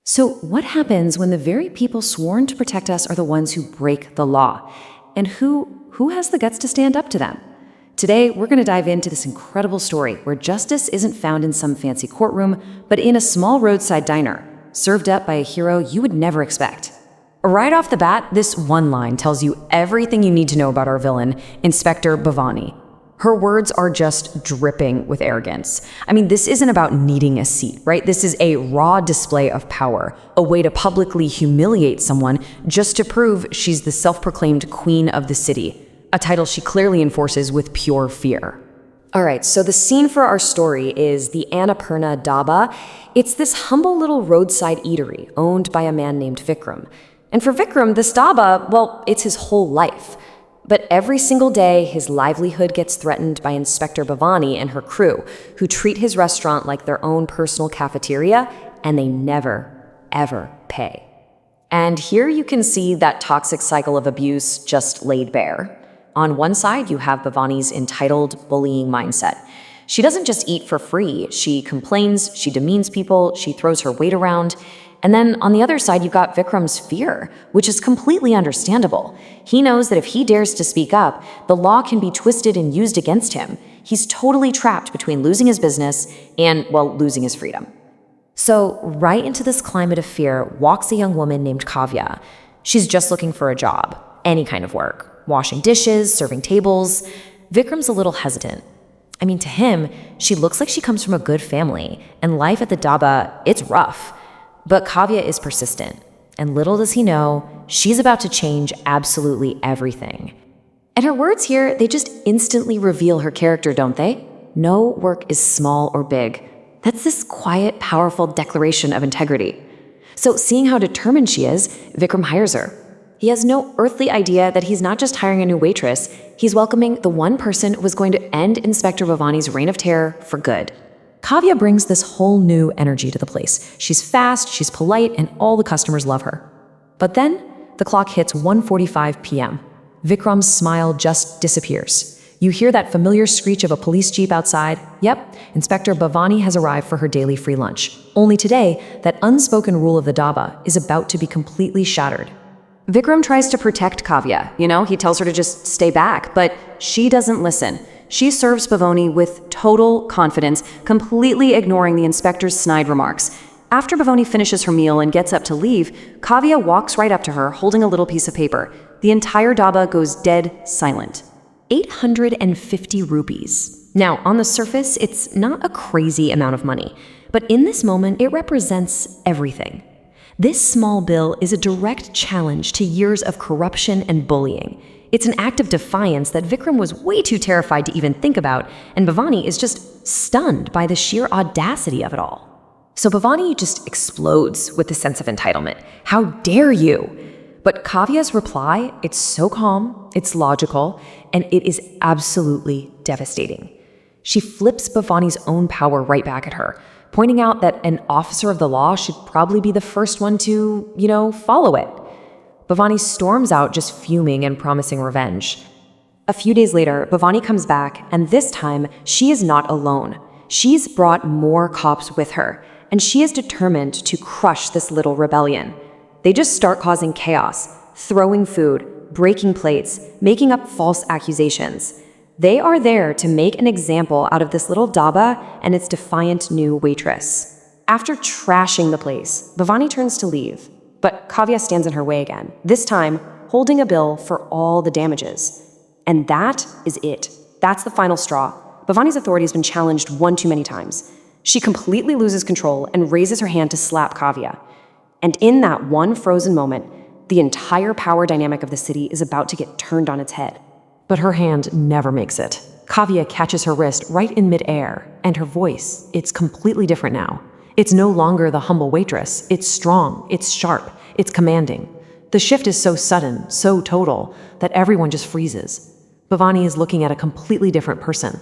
So, what happens when the very people sworn to protect us are the ones who break the law? And who has the guts to stand up to them? Today, we're going to dive into this incredible story where justice isn't found in some fancy courtroom, but in a small roadside diner, served up by a hero you would never expect. Right off the bat, this one line tells you everything you need to know about our villain, Inspector Bhavani. Her words are just dripping with arrogance. I mean, this isn't about needing a seat, right? This is a raw display of power, a way to publicly humiliate someone just to prove she's the self-proclaimed queen of the city, a title she clearly enforces with pure fear. All right, so the scene for our story is the Annapurna Dhaba. It's this humble little roadside eatery owned by a man named Vikram. And for Vikram, this dhaba, well, it's his whole life. But every single day, his livelihood gets threatened by Inspector Bhavani and her crew, who treat his restaurant like their own personal cafeteria, and they never, ever pay. And here you can see that toxic cycle of abuse just laid bare. On one side, you have Bhavani's entitled, bullying mindset. She doesn't just eat for free. She complains, she demeans people, she throws her weight around. And then on the other side, you've got Vikram's fear, which is completely understandable. He knows that if he dares to speak up, the law can be twisted and used against him. He's totally trapped between losing his business and, well, losing his freedom. So right into this climate of fear walks a young woman named Kavya. She's just looking for a job, any kind of work, washing dishes, serving tables. Vikram's a little hesitant. I mean, to him, she looks like she comes from a good family, and life at the dhaba, it's rough. But Kavya is persistent, and little does he know, she's about to change absolutely everything. And her words here, they just instantly reveal her character, don't they? No work is small or big. That's this quiet, powerful declaration of integrity. So seeing how determined she is, Vikram hires her. He has no earthly idea that he's not just hiring a new waitress, he's welcoming the one person who is going to end Inspector Bhavani's reign of terror for good. Kavya brings this whole new energy to the place. She's fast, she's polite, and all the customers love her. But then, the clock hits 1:45 p.m. Vikram's smile just disappears. You hear that familiar screech of a police jeep outside. Yep, Inspector Bhavani has arrived for her daily free lunch. Only today, that unspoken rule of the dhaba is about to be completely shattered. Vikram tries to protect Kavya, he tells her to just stay back, but she doesn't listen. She serves Bhavani with total confidence, completely ignoring the inspector's snide remarks. After Bhavani finishes her meal and gets up to leave, Kavya walks right up to her, holding a little piece of paper. The entire dhaba goes dead silent. 850 rupees. Now, on the surface, it's not a crazy amount of money, but in this moment, it represents everything. This small bill is a direct challenge to years of corruption and bullying. It's an act of defiance that Vikram was way too terrified to even think about, and Bhavani is just stunned by the sheer audacity of it all. So Bhavani just explodes with the sense of entitlement. How dare you? But Kavya's reply, it's so calm, it's logical, and it is absolutely devastating. She flips Bhavani's own power right back at her, pointing out that an officer of the law should probably be the first one to, follow it. Bhavani storms out just fuming and promising revenge. A few days later, Bhavani comes back, and this time, she is not alone. She's brought more cops with her, and she is determined to crush this little rebellion. They just start causing chaos, throwing food, breaking plates, making up false accusations. They are there to make an example out of this little dhaba and its defiant new waitress. After trashing the place, Bhavani turns to leave. But Kavya stands in her way again, this time holding a bill for all the damages. And that is it. That's the final straw. Bhavani's authority has been challenged one too many times. She completely loses control and raises her hand to slap Kavya. And in that one frozen moment, the entire power dynamic of the city is about to get turned on its head. But her hand never makes it. Kavya catches her wrist right in midair, and her voice, it's completely different now. It's no longer the humble waitress. It's strong, it's sharp, it's commanding. The shift is so sudden, so total, that everyone just freezes. Bhavani is looking at a completely different person.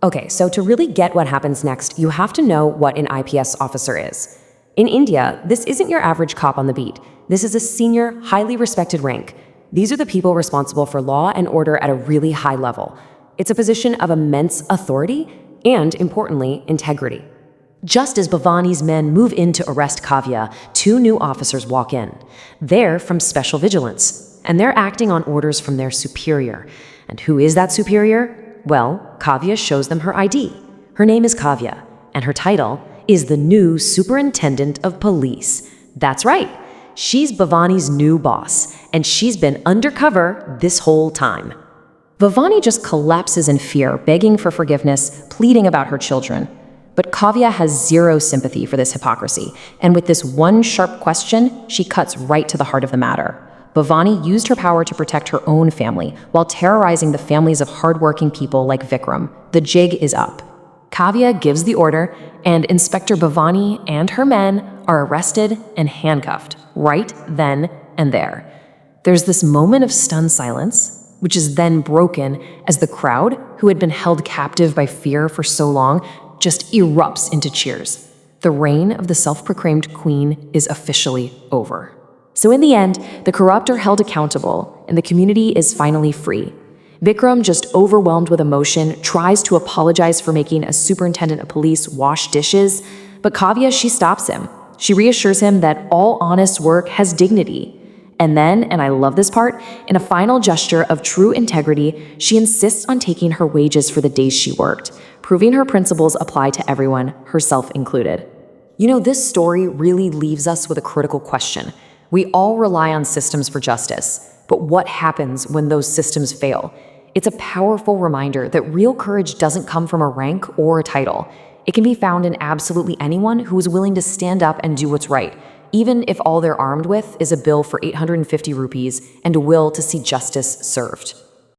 Okay, so to really get what happens next, you have to know what an IPS officer is. In India, this isn't your average cop on the beat. This is a senior, highly respected rank. These are the people responsible for law and order at a really high level. It's a position of immense authority and, importantly, integrity. Just as Bhavani's men move in to arrest Kavya, two new officers walk in. They're from Special Vigilance, and they're acting on orders from their superior. And who is that superior? Well, Kavya shows them her ID. Her name is Kavya, and her title is the new Superintendent of Police. That's right, she's Bhavani's new boss, and she's been undercover this whole time. Bhavani just collapses in fear, begging for forgiveness, pleading about her children. But Kavya has zero sympathy for this hypocrisy, and with this one sharp question, she cuts right to the heart of the matter. Bhavani used her power to protect her own family, while terrorizing the families of hardworking people like Vikram. The jig is up. Kavya gives the order, and Inspector Bhavani and her men are arrested and handcuffed, right then and there. There's this moment of stunned silence, which is then broken as the crowd, who had been held captive by fear for so long, just erupts into cheers. The reign of the self-proclaimed queen is officially over. So in the end, the corrupt are held accountable, and the community is finally free. Vikram, just overwhelmed with emotion, tries to apologize for making a superintendent of police wash dishes, but Kavya, she stops him. She reassures him that all honest work has dignity. And then, and I love this part, in a final gesture of true integrity, she insists on taking her wages for the days she worked, proving her principles apply to everyone, herself included. You know, this story really leaves us with a critical question. We all rely on systems for justice, but what happens when those systems fail? It's a powerful reminder that real courage doesn't come from a rank or a title. It can be found in absolutely anyone who is willing to stand up and do what's right, even if all they're armed with is a bill for 850 rupees and a will to see justice served.